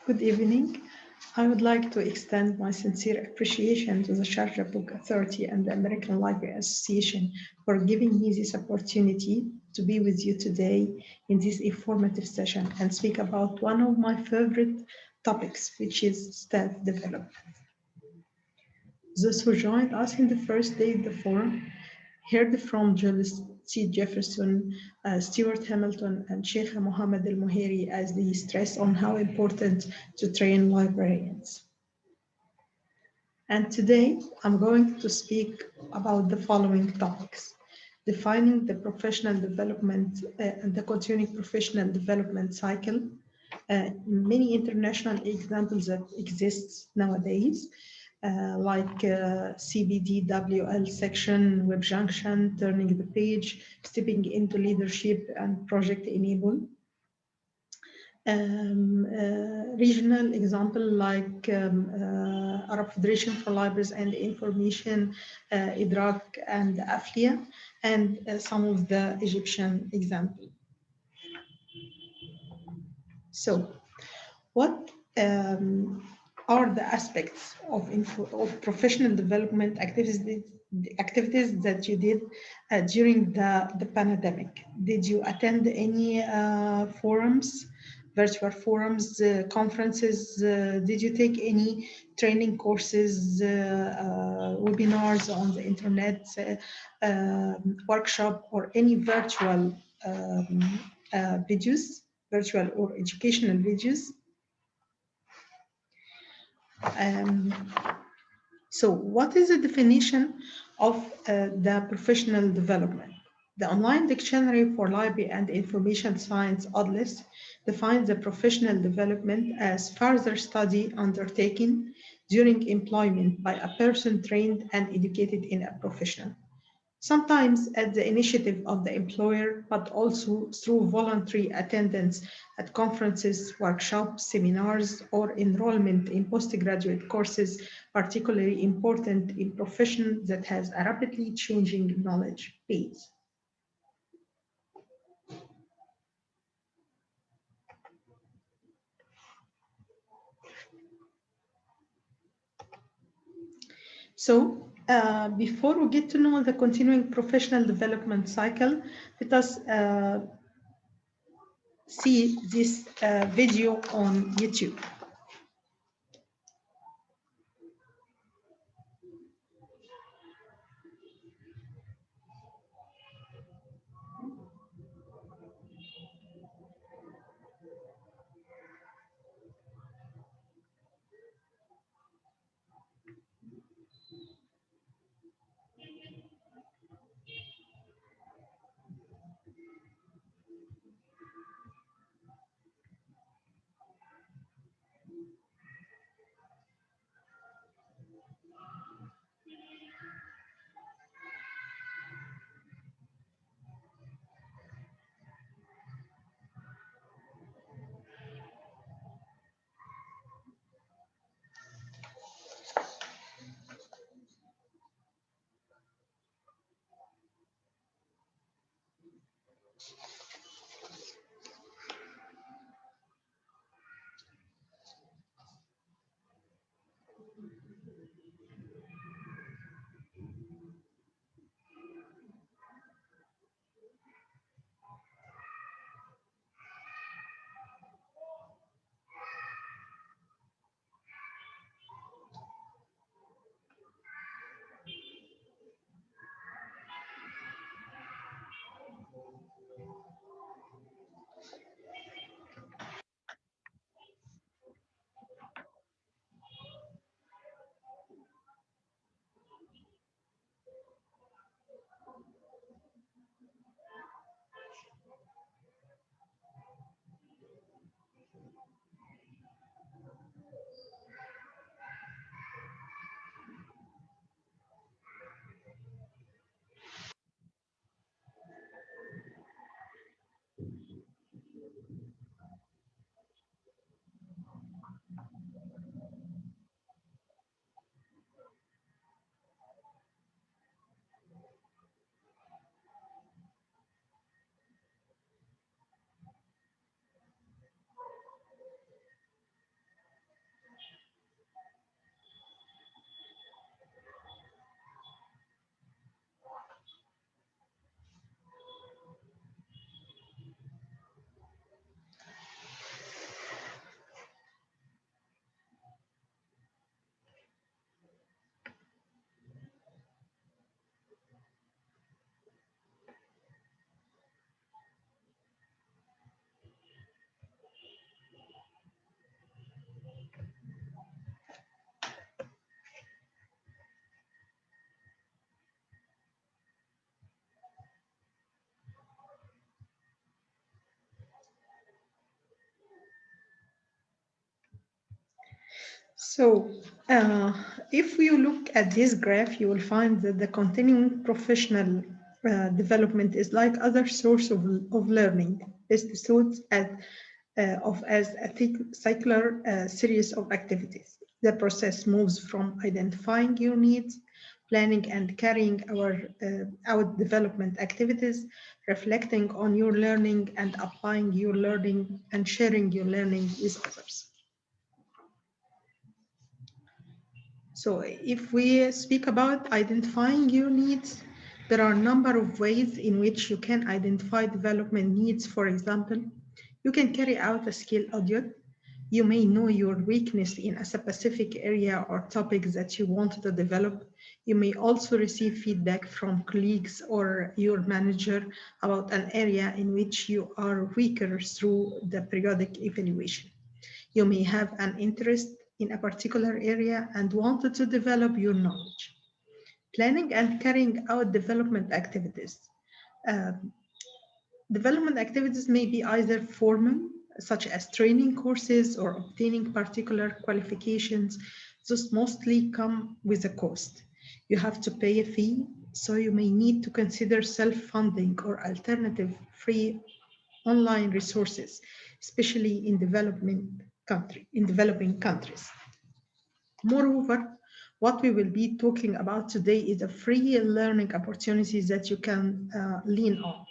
Good evening. I would like to extend my sincere appreciation to the Sharjah Book Authority and the American Library Association for giving me this opportunity to be with you today in this informative session and speak about one of my favorite topics, which is staff development. Those who joined us in the first day of the forum heard from Julius C. Jefferson, Stuart Hamilton, and Sheikh Mohamed Al Muhiri as they stress on how important to train librarians. And today I'm going to speak about the following topics: defining the professional development and the continuing professional development cycle, many international examples that exist nowadays, like CBDWL section, Web Junction, turning the page, stepping into leadership, and project enable. Regional example like Arab Federation for Libraries and Information, IDRAK and AFLIA, and some of the Egyptian example. So, what are the aspects of professional development activities that you did during the pandemic? Did you attend any forums, virtual forums, conferences? Did you take any training courses, webinars on the internet, workshop, or any virtual videos, virtual or educational videos? So what is the definition of the professional development? The online dictionary for library and information science (ODLIS) defines the professional development as further study undertaken during employment by a person trained and educated in a profession, sometimes at the initiative of the employer, but also through voluntary attendance at conferences, workshops, seminars, or enrollment in postgraduate courses, particularly important in profession that has a rapidly changing knowledge base. So, before we get to know the continuing professional development cycle, let us see this video on YouTube. So, uh, if you look at this graph, you will find that the continuing professional development is like other source of learning, best thought of as a cycler series of activities. The process moves from identifying your needs, planning and carrying out development activities, reflecting on your learning and applying your learning and sharing your learning with others. So if we speak about identifying your needs, there are a number of ways in which you can identify development needs. For example, you can carry out a skill audit. You may know your weakness in a specific area or topic that you want to develop. You may also receive feedback from colleagues or your manager about an area in which you are weaker through the periodic evaluation. You may have an interest in a particular area and wanted to develop your knowledge. Planning and carrying out development activities. Um, Development activities may be either formal, such as training courses or obtaining particular qualifications. Those mostly come with a cost. You have to pay a fee, so you may need to consider self-funding or alternative free online resources, especially in developing countries. Moreover, what we will be talking about today is the free learning opportunities that you can lean on.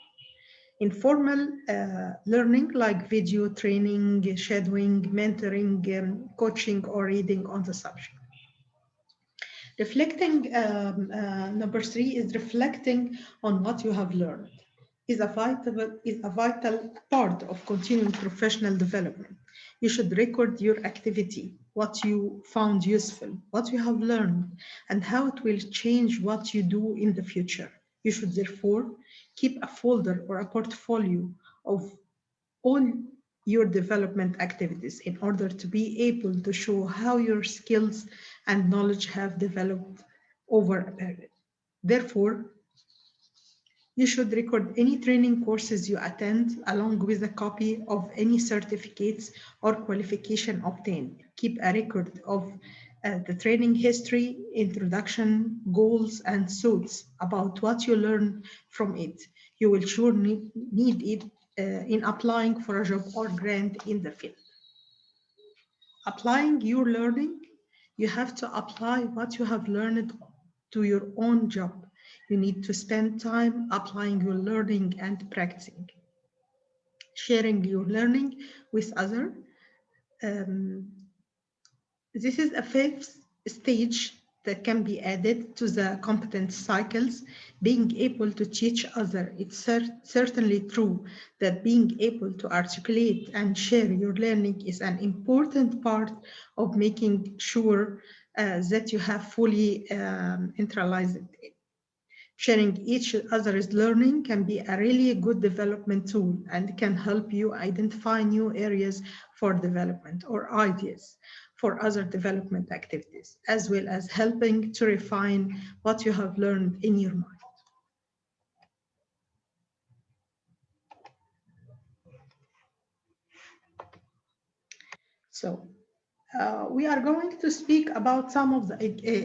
Informal learning like video training, shadowing, mentoring, coaching, or reading on the subject. Number three is reflecting on what you have learned is a vital part of continuing professional development. You should record your activity, what you found useful, what you have learned, and how it will change what you do in the future. You should therefore keep a folder or a portfolio of all your development activities in order to be able to show how your skills and knowledge have developed over a period. Therefore, you should record any training courses you attend along with a copy of any certificates or qualification obtained. Keep a record of the training history, introduction, goals, and thoughts about what you learned from it. You will sure need it in applying for a job or grant in the field. Applying your learning, you have to apply what you have learned to your own job. You need to spend time applying your learning and practicing. Sharing your learning with others. Um, this is a fifth stage that can be added to the competence cycles, being able to teach others. It's certainly true that being able to articulate and share your learning is an important part of making sure that you have fully internalized it. Sharing each other's learning can be a really good development tool and can help you identify new areas for development or ideas for other development activities, as well as helping to refine what you have learned in your mind. So, we are going to speak about some of the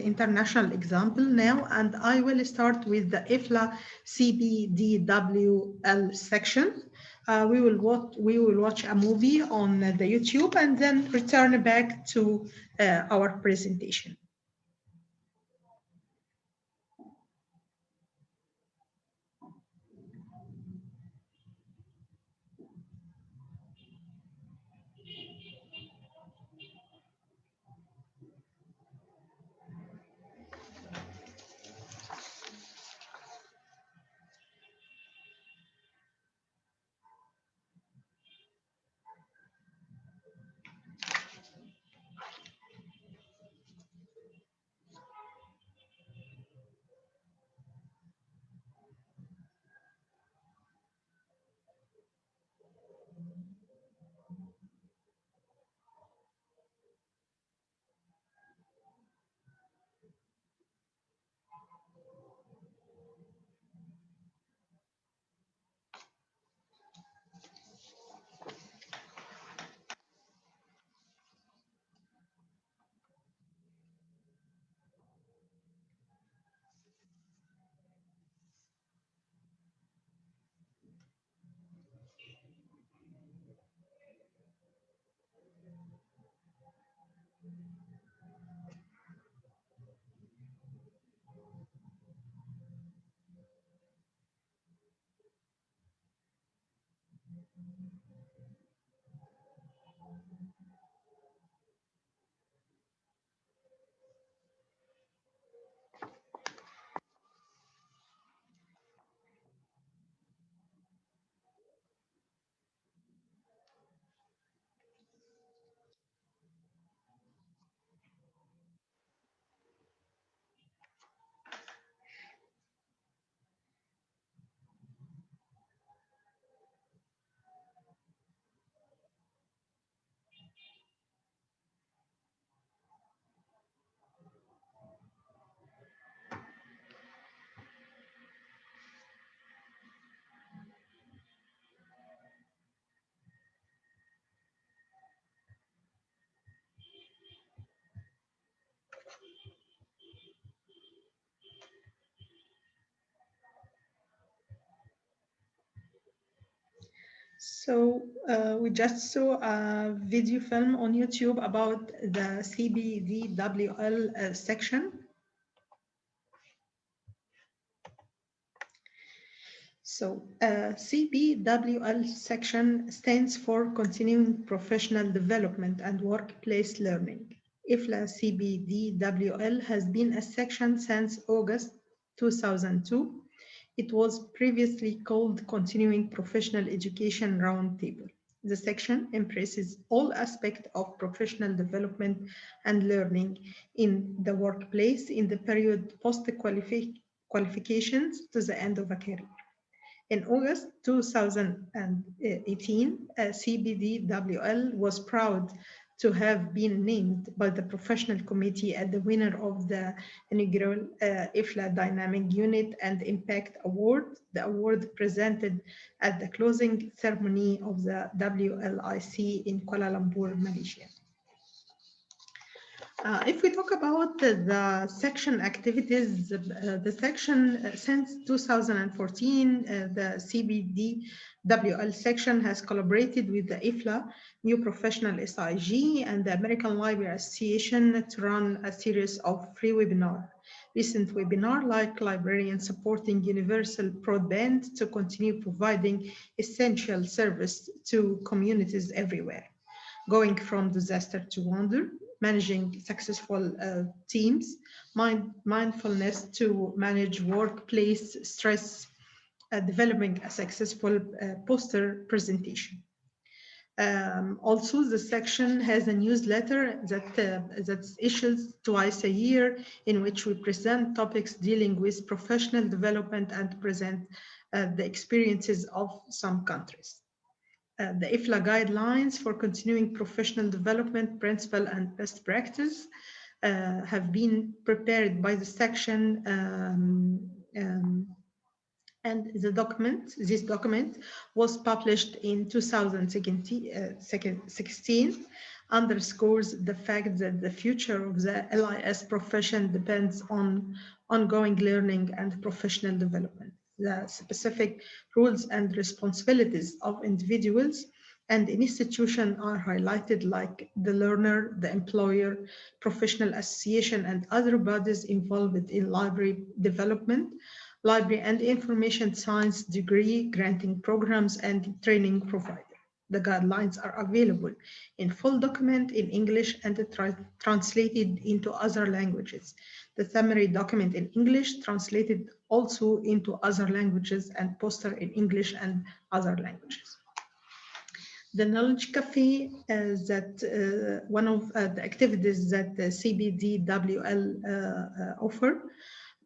international example now, and I will start with the IFLA CBDWL section. We will watch a movie on the YouTube and then return back to our presentation. So we just saw a video film on YouTube about the CBDWL section. So CBWL section stands for Continuing Professional Development and Workplace Learning. IFLA CBDWL has been a section since August 2002. It was previously called Continuing Professional Education Roundtable. The section embraces all aspects of professional development and learning in the workplace in the period post-qualifications to the end of a career. In August 2018, CBDWL was proud to have been named by the professional committee as the winner of the inaugural IFLA Dynamic Unit and Impact Award, the award presented at the closing ceremony of the WLIC in Kuala Lumpur, Malaysia. If we talk about the section activities, the section since 2014, the CBDWL section has collaborated with the IFLA, New Professional SIG, and the American Library Association to run a series of free webinars. Recent webinars like librarians supporting universal broadband to continue providing essential service to communities everywhere, going from disaster to wonder, managing successful teams, mindfulness to manage workplace stress, developing a successful poster presentation. Also, the section has a newsletter that's issued twice a year in which we present topics dealing with professional development and present the experiences of some countries. The IFLA guidelines for continuing professional development principle and best practice have been prepared by the section and this document was published in 2016, underscores the fact that the future of the LIS profession depends on ongoing learning and professional development. The specific roles and responsibilities of individuals and institutions are highlighted, like the learner, the employer, professional association, and other bodies involved in library development, library and information science degree granting programs, and training provider. The guidelines are available in full document in English and translated into other languages. The summary document in English translated also into other languages and poster in English and other languages. The Knowledge Cafe is one of the activities that the CBDWL offer,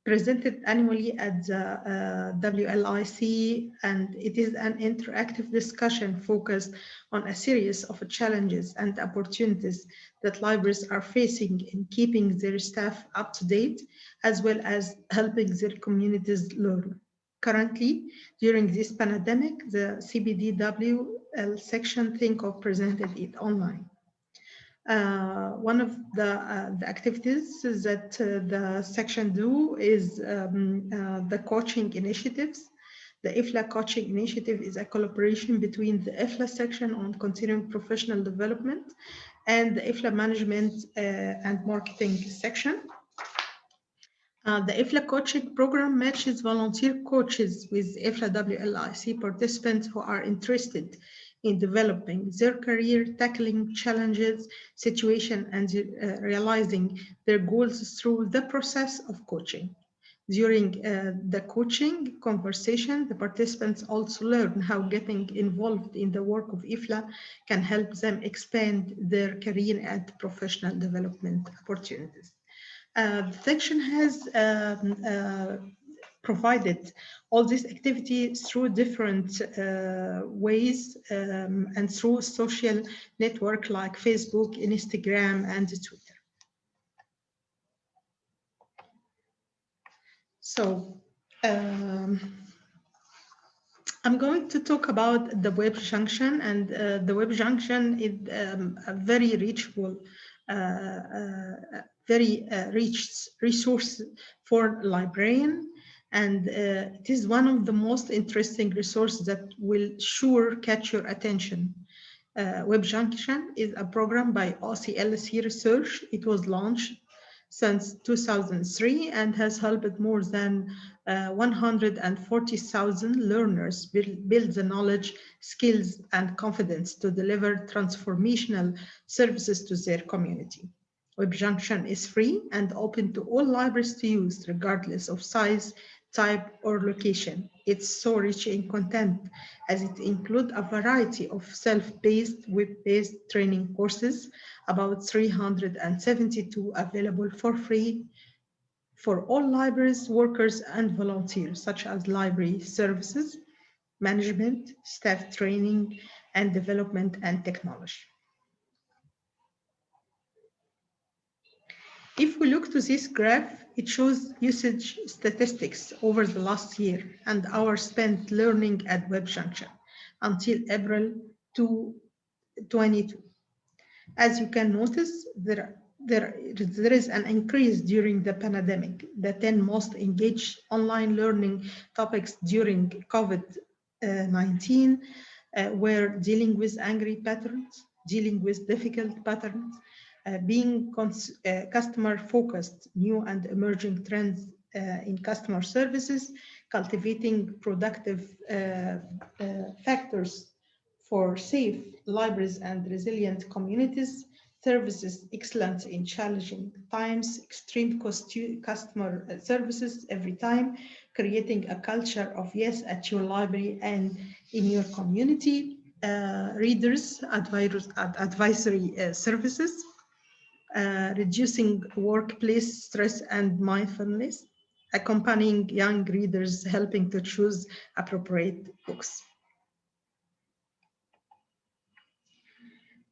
presented annually at the WLIC, and it is an interactive discussion focused on a series of challenges and opportunities that libraries are facing in keeping their staff up to date, as well as helping their communities learn. Currently, during this pandemic, the CBDWL section think of presented it online. One of the activities that the section do is the coaching initiatives. The IFLA coaching initiative is a collaboration between the IFLA section on continuing professional development and the IFLA management and marketing section. The IFLA coaching program matches volunteer coaches with IFLA WLIC participants who are interested in developing their career, tackling challenges, situation, and realizing their goals through the process of coaching. During the coaching conversation, the participants also learn how getting involved in the work of IFLA can help them expand their career and professional development opportunities. The section has provided all this activity through different ways and through social network like Facebook, Instagram, and Twitter. So I'm going to talk about the Web Junction, and the Web Junction is a very reachable, very rich resource for librarian, and it is one of the most interesting resources that will sure catch your attention. Web Junction is a program by OCLC Research. It was launched since 2003 and has helped more than 140,000 learners build the knowledge, skills, and confidence to deliver transformational services to their community. Web Junction is free and open to all libraries to use, regardless of size, type, or location. It's so rich in content as it includes a variety of self-paced, web-based training courses, about 372 available for free for all libraries, workers, and volunteers, such as library services, management, staff training, and development and technology. If we look to this graph, it shows usage statistics over the last year and hours spent learning at Web Junction until April 2022. As you can notice, there is an increase during the pandemic. The 10 most engaged online learning topics during COVID-19 were dealing with angry patterns, dealing with difficult patterns, being customer-focused, new and emerging trends in customer services, cultivating productive factors for safe libraries and resilient communities, services excellence in challenging times, extreme customer services every time, creating a culture of yes at your library and in your community, readers, advisory services, reducing workplace stress and mindfulness, accompanying young readers, helping to choose appropriate books.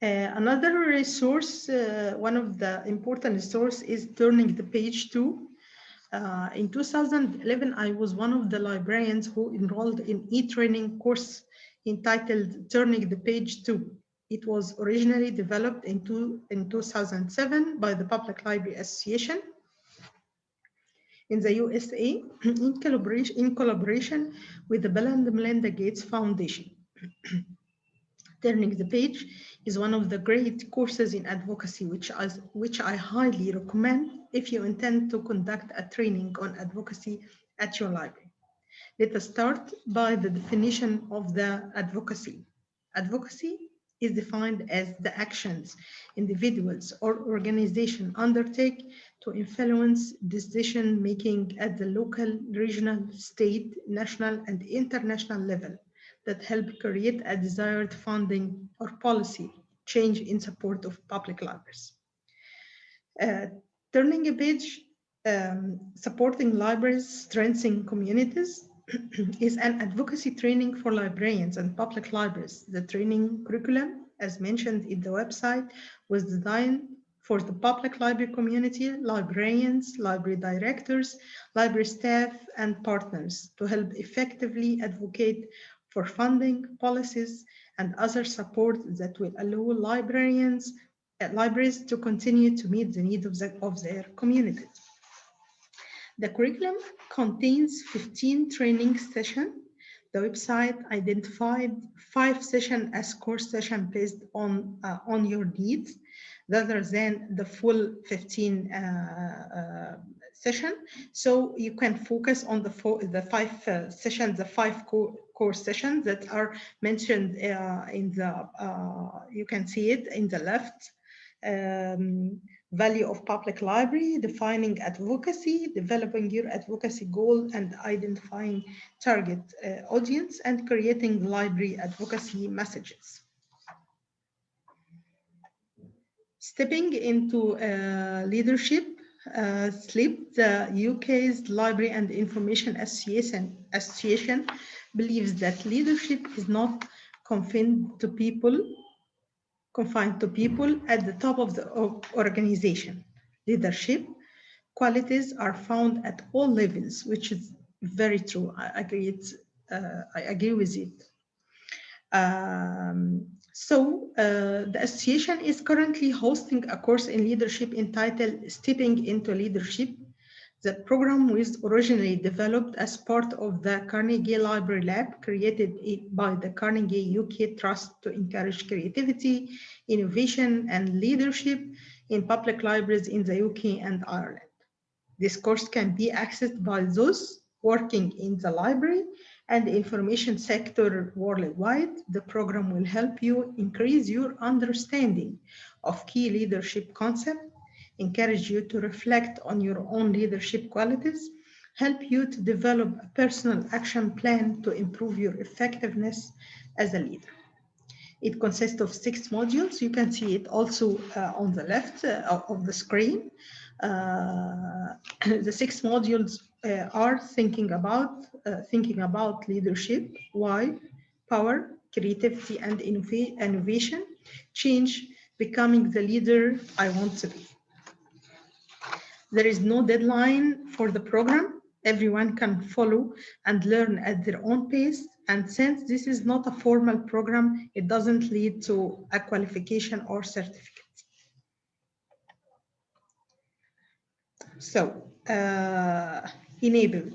Another resource, one of the important resources is Turning the Page 2. In 2011, I was one of the librarians who enrolled in e-training course entitled Turning the Page 2. It was originally developed in 2007 by the Public Library Association in the USA in collaboration with the Bill and Melinda Gates Foundation. Turning the Page is one of the great courses in advocacy, which I highly recommend if you intend to conduct a training on advocacy at your library. Let us start by the definition of the advocacy. Advocacy is defined as the actions individuals or organizations undertake to influence decision-making at the local, regional, state, national, and international level that help create a desired funding or policy change in support of public libraries. Turning a Page, supporting libraries, strengthening communities, is an advocacy training for librarians and public libraries. The training curriculum, as mentioned in the website, was designed for the public library community, librarians, library directors, library staff, and partners to help effectively advocate for funding, policies, and other support that will allow libraries to continue to meet the needs of their communities. The curriculum contains 15 training sessions. The website identified 5 sessions as core sessions based on your needs, rather than the full 15 session. So you can focus on the 5 sessions, the 5 core course sessions that are mentioned in the, you can see it in the left. Value of public library, defining advocacy, developing your advocacy goal and identifying target audience, and creating library advocacy messages. Stepping into leadership, SLIP, the UK's Library and Information Association believes that leadership is not confined to people at the top of the organization. Leadership qualities are found at all levels, which is very true. I agree with it. The association is currently hosting a course in leadership entitled Stepping into Leadership. The program was originally developed as part of the Carnegie Library Lab, created by the Carnegie UK Trust to encourage creativity, innovation, and leadership in public libraries in the UK and Ireland. This course can be accessed by those working in the library and the information sector worldwide. The program will help you increase your understanding of key leadership concepts, encourage you to reflect on your own leadership qualities, help you to develop a personal action plan to improve your effectiveness as a leader. It consists of 6 modules. You can see it also on the left of the screen. The 6 modules are thinking about leadership, why, power, creativity and innovation, change, becoming the leader I want to be. There is no deadline for the program. Everyone can follow and learn at their own pace. And since this is not a formal program, it doesn't lead to a qualification or certificate. So, enable.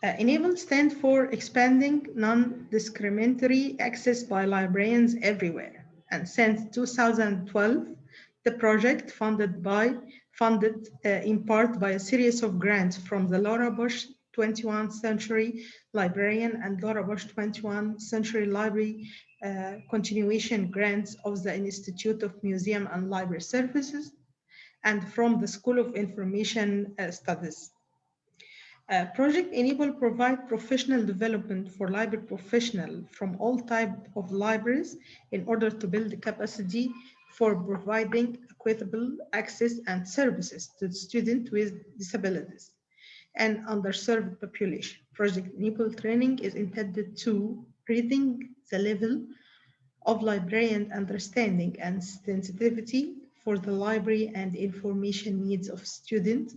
Enable stands for expanding non-discriminatory access by librarians everywhere. And since 2012, the project funded in part by a series of grants from the Laura Bush 21st Century Librarian and Laura Bush 21st Century Library continuation grants of the Institute of Museum and Library Services and from the School of Information Studies. Project Enable provide professional development for library professionals from all types of libraries in order to build the capacity for providing equitable access and services to students with disabilities and underserved population. Project Enable training is intended to raising the level of librarian understanding and sensitivity for the library and information needs of students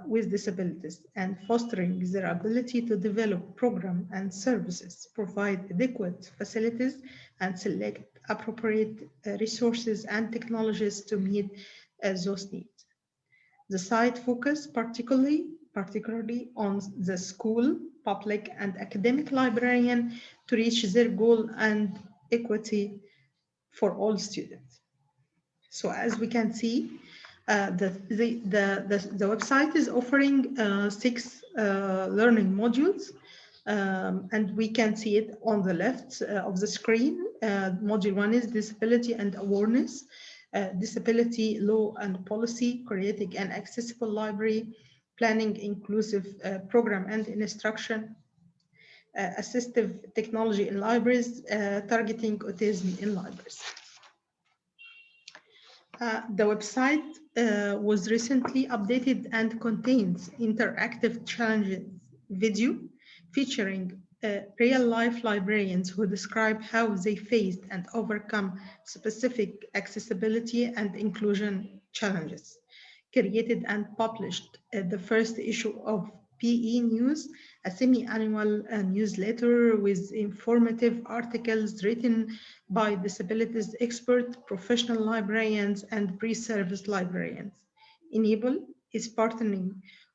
with disabilities and fostering their ability to develop programs and services, provide adequate facilities, and select appropriate resources and technologies to meet those needs. The site focus particularly on the school, public, and academic librarian to reach their goal and equity for all students. So as we can see, the website is offering 6 learning modules, and we can see it on the left of the screen. Module 1 is disability and awareness, disability law and policy, creating an accessible library, planning inclusive program and instruction, assistive technology in libraries, targeting autism in libraries. The website was recently updated and contains interactive challenges video featuring real-life librarians who describe how they faced and overcome specific accessibility and inclusion challenges. Created and published the first issue of PE News, a semi-annual newsletter with informative articles written by disabilities expert, professional librarians, and pre-service librarians. Enable is partnering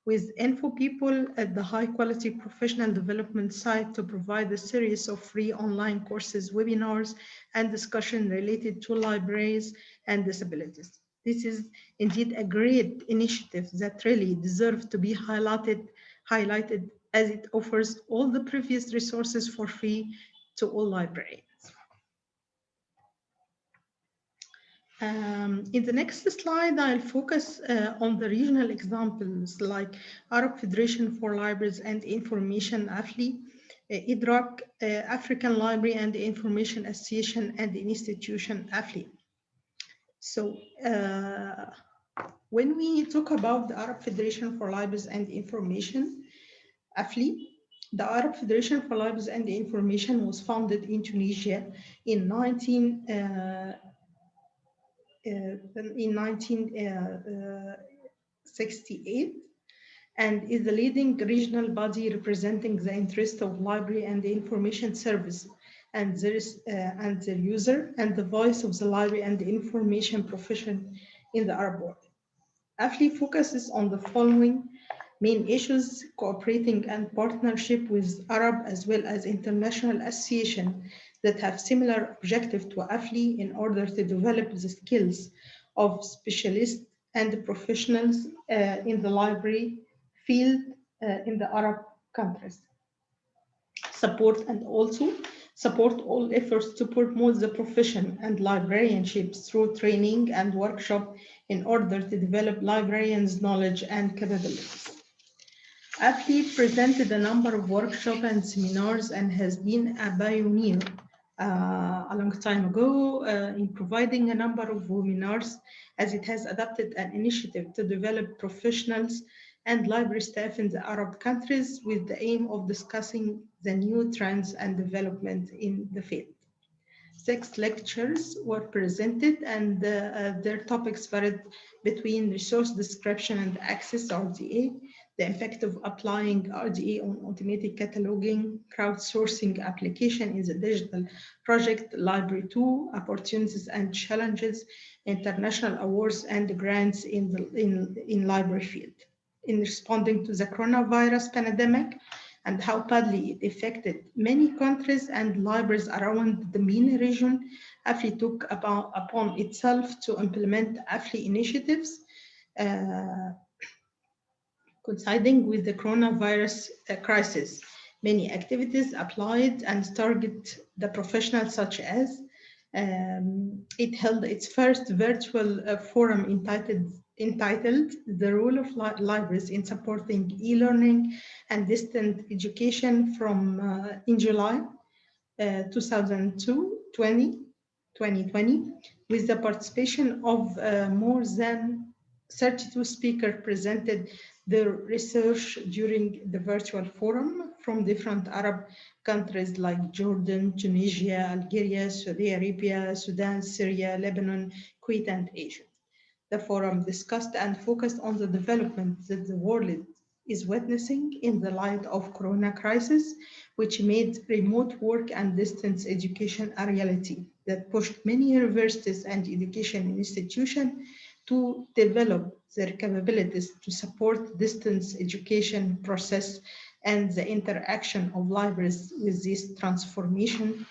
with Info People at the high-quality professional development site to provide a series of free online courses, webinars, and discussion related to libraries and disabilities. This is indeed a great initiative that really deserves to be highlighted as it offers all the previous resources for free to all librarians. In the next slide, I'll focus on the regional examples like Arab Federation for Libraries and Information, AFLI, IDRAC, African Library and Information Association and Institution, AFLI. So when we talk about the Arab Federation for Libraries and Information, AFLI, the Arab Federation for Libraries and Information was founded in Tunisia in 1968 and is the leading regional body representing the interest of library and the information service and their user and the voice of the library and the information profession in the Arab world. AFLI focuses on the following main issues: cooperating and partnership with Arab as well as international associations that have similar objectives to AFLI in order to develop the skills of specialists and professionals in the library field in the Arab countries. Support and also support all efforts to promote the profession and librarianship through training and workshop in order to develop librarians' knowledge and capabilities. AFLI presented a number of workshops and seminars and has been a pioneer a long time ago in providing a number of webinars as it has adopted an initiative to develop professionals and library staff in the Arab countries with the aim of discussing the new trends and development in the field. 6 lectures were presented and their topics varied between resource description and access RDA, the impact of applying RDA on automatic cataloging, crowdsourcing application in the digital project, Library 2, opportunities and challenges, international awards and grants in library field. In responding to the coronavirus pandemic, and how badly it affected many countries and libraries around the MENA region, AFLI took upon itself to implement AFLI initiatives coinciding with the coronavirus crisis. Many activities applied and target the professionals such as it held its first virtual forum entitled The Role of Libraries in Supporting E-Learning and Distant Education from in July 2020, with the participation of more than 32 speakers presented their research during the virtual forum from different Arab countries like Jordan, Tunisia, Algeria, Saudi Arabia, Sudan, Syria, Lebanon, Kuwait, and Asia. The forum discussed and focused on the development that the world is witnessing in the light of corona crisis, which made remote work and distance education a reality that pushed many universities and education institutions to develop their capabilities to support distance education process and the interaction of libraries with this transformation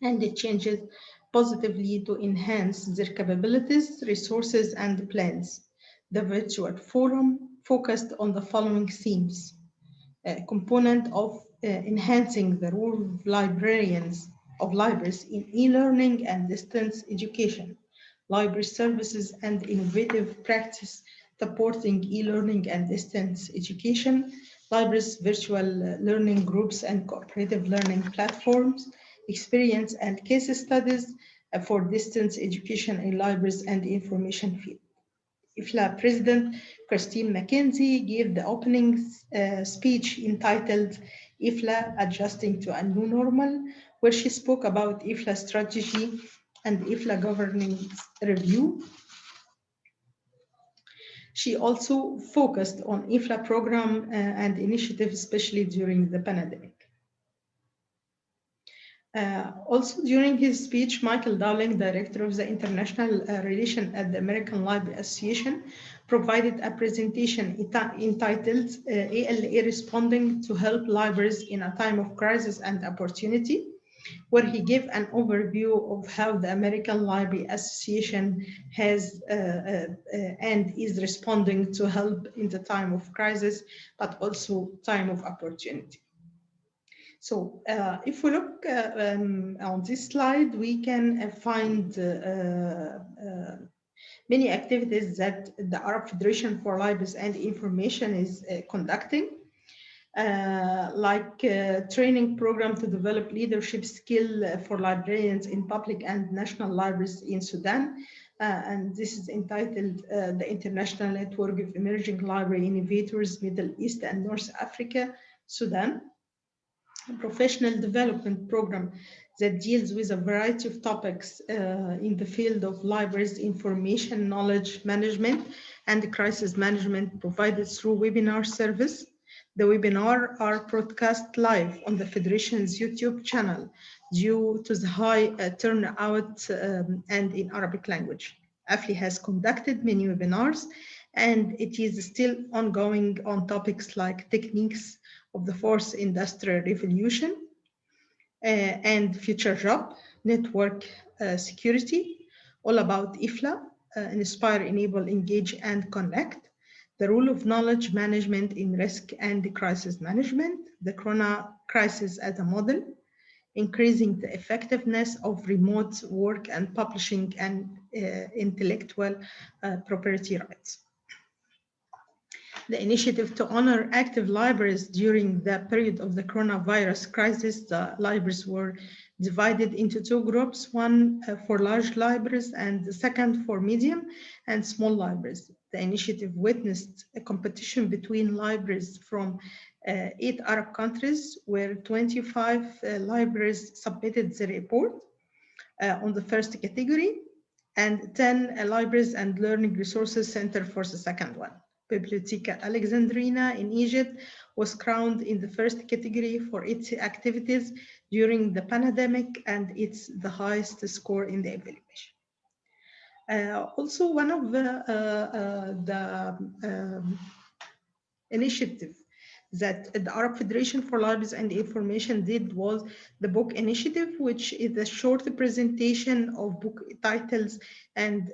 and the changes positively to enhance their capabilities, resources, and plans. The virtual forum focused on the following themes: a component of enhancing the role of libraries in e-learning and distance education, library services and innovative practice supporting e-learning and distance education, libraries, virtual learning groups and cooperative learning platforms, experience and case studies for distance education in libraries and information field. IFLA President Christine McKenzie gave the opening speech entitled IFLA Adjusting to a New Normal, where she spoke about IFLA strategy and IFLA governance review. She also focused on IFLA program and initiatives, especially during the pandemic. Also during his speech, Michael Dowling, director of the International Relations at the American Library Association, provided a presentation entitled ALA Responding to Help Libraries in a Time of Crisis and Opportunity. where he gave an overview of how the American Library Association has and is responding to help in the time of crisis, but also time of opportunity. So if we look on this slide, we can find many activities that the Arab Federation for Libraries and Information is conducting. Like training program to develop leadership skill for librarians in public and national libraries in Sudan. And this is entitled the International Network of Emerging Library Innovators, Middle East and North Africa, Sudan. A professional development program that deals with a variety of topics in the field of libraries, information, knowledge management, and crisis management provided through webinar service. The webinar are broadcast live on the Federation's YouTube channel due to the high turnout and in Arabic language. AFLI has conducted many webinars and it is still ongoing on topics like techniques of the fourth industrial revolution and future job, network security, all about IFLA, inspire, enable, engage, and connect, the role of knowledge management in risk and crisis management, the Corona crisis as a model, increasing the effectiveness of remote work and publishing and intellectual property rights. The initiative to honor active libraries during the period of the coronavirus crisis, the libraries were divided into two groups, one for large libraries and the second for medium and small libraries. The initiative witnessed a competition between libraries from 8 Arab countries, where 25 libraries submitted the report on the first category, and 10 libraries and learning resources center for the second one. Bibliotheca Alexandrina in Egypt was crowned in the first category for its activities during the pandemic, and it's the highest score in the evaluation. Also, one of the initiatives that the Arab Federation for Libraries and Information did was the book initiative, which is a short presentation of book titles and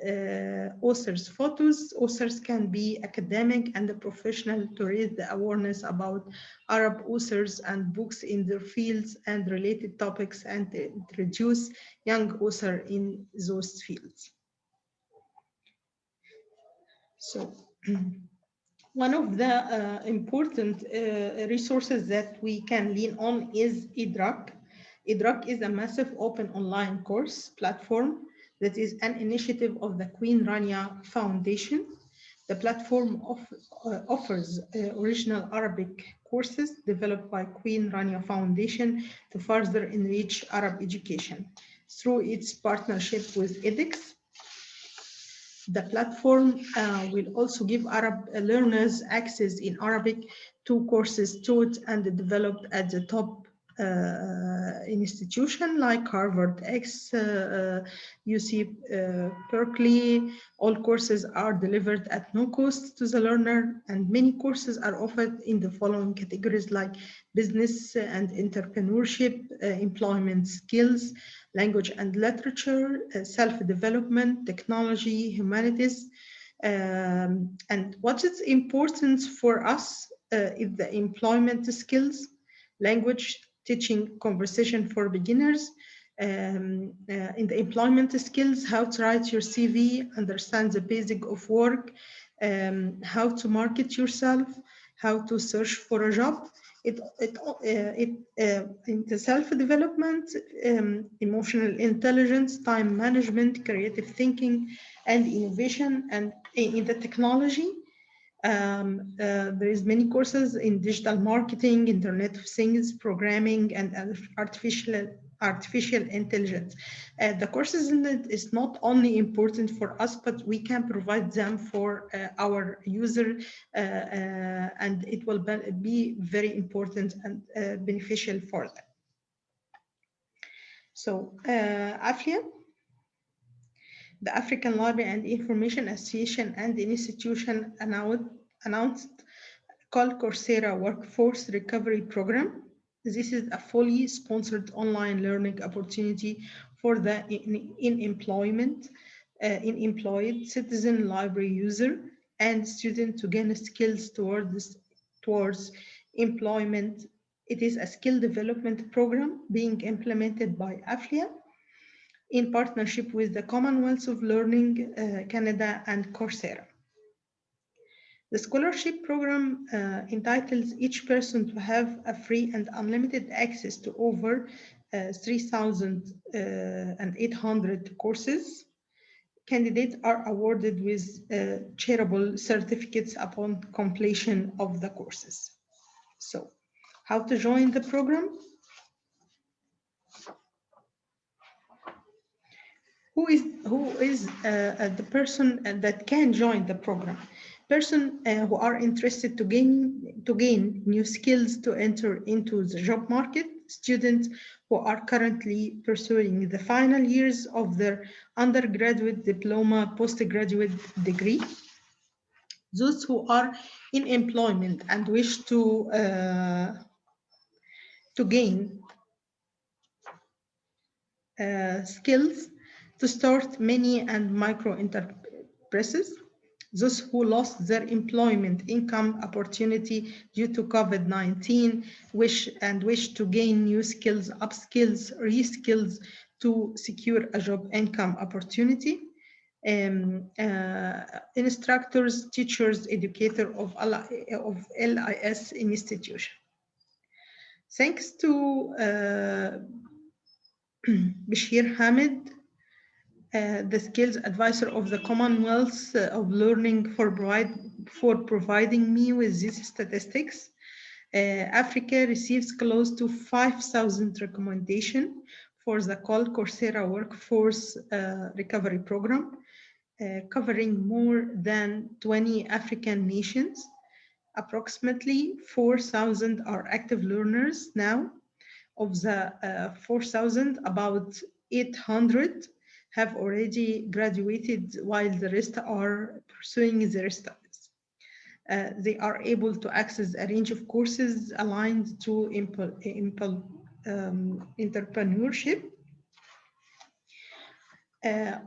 authors' photos. Authors can be academic and professional to raise the awareness about Arab authors and books in their fields and related topics and introduce young authors in those fields. So. One of the important resources that we can lean on is IDRAC. IDRAC is a massive open online course platform that is an initiative of the Queen Rania Foundation. The platform offers original Arabic courses developed by Queen Rania Foundation to further enrich Arab education. Through its partnership with edX, the platform will also give Arab learners access in Arabic to courses taught and developed at the top institution like Harvard X, UC Berkeley. All courses are delivered at no cost to the learner, and many courses are offered in the following categories like business and entrepreneurship, employment skills, language and literature, self-development, technology, humanities. And what is important for us is the employment skills, language, teaching conversation for beginners, in the employment skills, how to write your CV, understand the basic of work, how to market yourself, how to search for a job. In the self-development, emotional intelligence, time management, creative thinking, and innovation, and in the technology, there is many courses in digital marketing, Internet of Things, programming, and artificial intelligence. The courses in it is not only important for us, but we can provide them for our user, and it will be very important and beneficial for them. So, AFLIA, the African Library and Information Association and the institution announced called Coursera Workforce Recovery Program. This is a fully sponsored online learning opportunity for the unemployed citizen, library user, and student to gain skills towards employment. It is a skill development program being implemented by AFLIA in partnership with the Commonwealth of Learning Canada and Coursera. The scholarship program entitles each person to have a free and unlimited access to over 3,800 courses. Candidates are awarded with charitable certificates upon completion of the courses. So, how to join the program? Who is the person that can join the program? Person who are interested to gain new skills to enter into the job market, students who are currently pursuing the final years of their undergraduate diploma, postgraduate degree, those who are in employment and wish to gain skills to start mini and micro enterprises, those who lost their employment income opportunity due to COVID-19 wish to gain new skills, upskills, reskills to secure a job income opportunity. Instructors, teachers, educators of LIS institution. Thanks to Bashir Hamid, the skills advisor of the Commonwealth of Learning for providing me with these statistics. Africa receives close to 5,000 recommendations for the called Coursera Workforce Recovery Program, covering more than 20 African nations. Approximately 4,000 are active learners now. Of the 4,000, about 800 have already graduated, while the rest are pursuing their studies. They are able to access a range of courses aligned to entrepreneurship.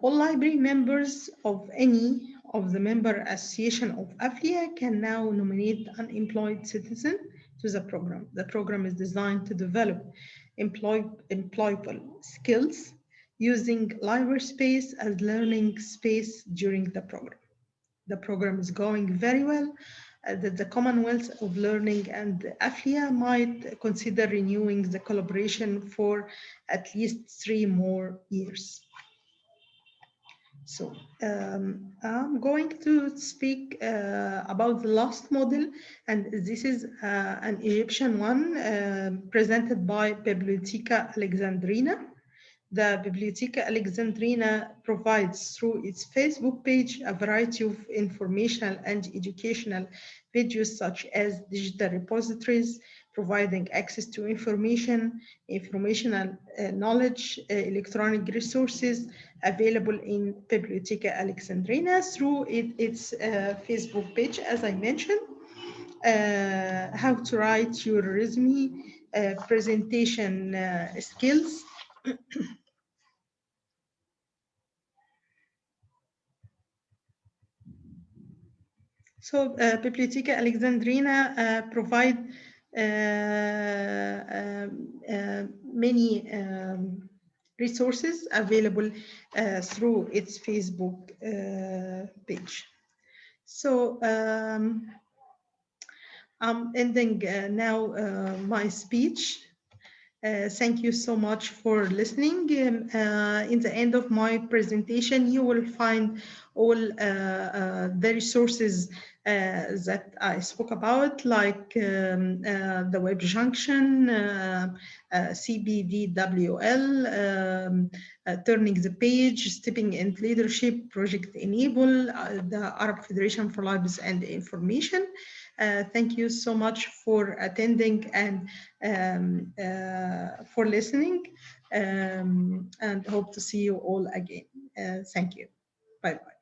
All library members of any of the member association of AFLIA can now nominate unemployed citizen to the program. The program is designed to develop employable skills using library space as learning space during the program. The program is going very well. That the Commonwealth of Learning and AFLIA might consider renewing the collaboration for at least 3 more years. So I'm going to speak about the last model, and this is an Egyptian one presented by Bibliotheca Alexandrina. The Bibliotheca Alexandrina provides through its Facebook page a variety of informational and educational videos such as digital repositories, providing access to informational knowledge, electronic resources available in Bibliotheca Alexandrina through its Facebook page, as I mentioned. How to write your resume, presentation skills. So Bibliotheca Alexandrina provide many resources available through its Facebook page. So I'm ending now my speech. Thank you so much for listening. In the end of my presentation, you will find all the resources that I spoke about, like the Web Junction, CBDWL, Turning the Page, Stepping in Leadership, Project Enable, the Arab Federation for Libraries and Information. Thank you so much for attending and for listening, and hope to see you all again. Thank you. Bye-bye.